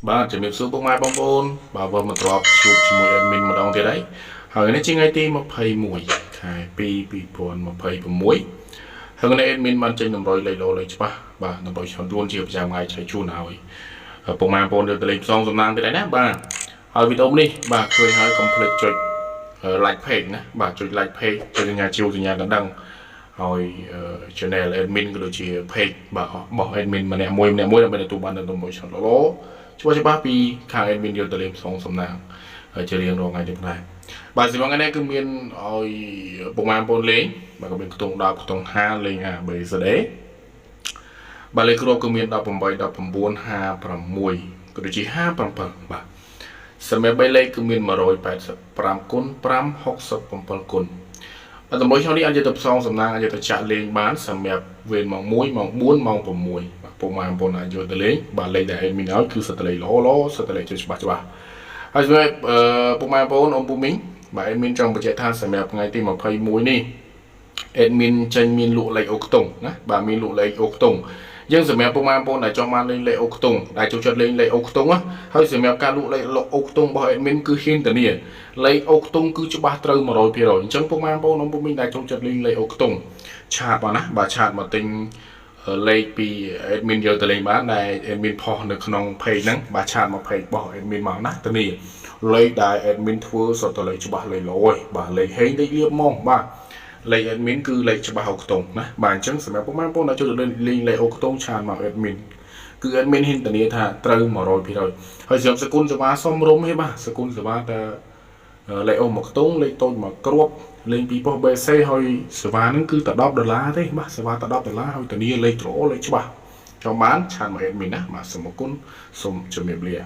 បាទជំរាបសួរពុកម៉ែបងប្អូនបាទវិលមកទ្របជួបជាមួយ admin ម្ដងទៀតហើយនេះជាថ្ងៃទី21ខែ2 2026ហើយនេះ admin បានចេញតម្រុយលេខលោលេខច្បាស់បាទដើម្បីឆ្លងជួនជាប្រចាំថ្ងៃឆៃជួនឲ្យពុកម៉ែបងប្អូនយកទៅលេខផ្សងសំណាងទៀតដែរណាបាទហើយវីដេអូនេះបាទឃើញហើយកុំភ្លេចចុច like page ណាបាទចុច like page ចុចសញ្ញាជួសញ្ញាដណ្ដឹងហើយ channel admin ក៏ដូចជា page បាទរបស់ admin ម្នាក់មួយដើម្បីទទួលបាននូវតម្រុយឆ្លងលោច្បាស់ពីខាង admin យកទៅលេងផ្សងសំណាងហើយជារៀងរាល់ថ្ងៃទៀតដែរបាទសម្រាប់ថ្ងៃនេះគឺមានឲ្យពុកម៉ែបងប្អូនលេងបាទក៏មានខ្ទង់10ខ្ទង់50លេង A B C D បាទលេខគ្រាប់គឺមាន18 19 56ក៏ដូចជា57បាទសម្រាប់3លេខគឺមាន185គុណ5 67គុណបាទតម្រុយក្នុងនេះអាចយកទៅផ្សងសំណាងអាចយកទៅចាក់លេងបានសម្រាប់វេនម៉ោង1ម៉ោង4ម៉ោង6បាទពុកម៉ែបងប្អូនអាចយកទៅលេងបាទលេខដែល admin ឲ្យគឺសិតតលេខលោសិតតលេខច្បាស់ហើយសម្រាប់ពុកម៉ែបងប្អូនអ៊ំពូមីងបាទ admin ចង់បញ្ជាក់ថាសម្រាប់ថ្ងៃទី21នេះ admin ចេញមានលក់លេខអូខ្ទង់ណាបាទមានលក់លេខអូខ្ទង់យើងសម្រាប់ពុកម៉ែបងប្អូនដែលចង់បានលេខអូខ្ទង់ដែលចូលចិត្តលេងលេខអូខ្ទង់ហើយសម្រាប់ការលក់លេខអូខ្ទង់របស់ admin គឺហ៊ានធានាលេខអូខ្ទង់គឺច្បាស់ត្រូវ 100% អញ្ចឹងពុកម៉ែបងប្អូនអ៊ំពូមីងដែលចូលចិត្តលេងលេខអូខ្ទង់ឆាតបាទណាបាទឆាតមកទិញលេខពី admin យកទៅលេងបានដែល admin ផុសនៅក្នុង page ហ្នឹងបាទឆាតមក page របស់ admin មកណាធានាលេខដែល admin ធ្វើសុទ្ធតែលេខច្បាស់លេខល្អហើយបាទលេខហេងលេខលៀបហ្មងបាទលេខ admin គឺលេខច្បាស់អូខ្ទង់ណាបាទអញ្ចឹងសម្រាប់ពុកម៉ែបងប្អូនដែលចូលទៅលេងលេខអូខ្ទង់ឆាតមក admin គឺ admin ហ៊ានធានាថាត្រូវ 100% ហើយសម្រាប់សគុណសេវាសមរម្យទេបាទសគុណសេវាតែលេខអូមួយខ្ទង់លេខតូចមួយគ្រាប់លេងពីប៉ុស BC ហើយសេវាហ្នឹងគឺតែ$10ទេបាទសេវាតែ$ហើយធានាលេខល្អលេខច្បាស់ចង់បានឆាតមក admin ណាបាទសូមអរគុណសូមជម្រាបលា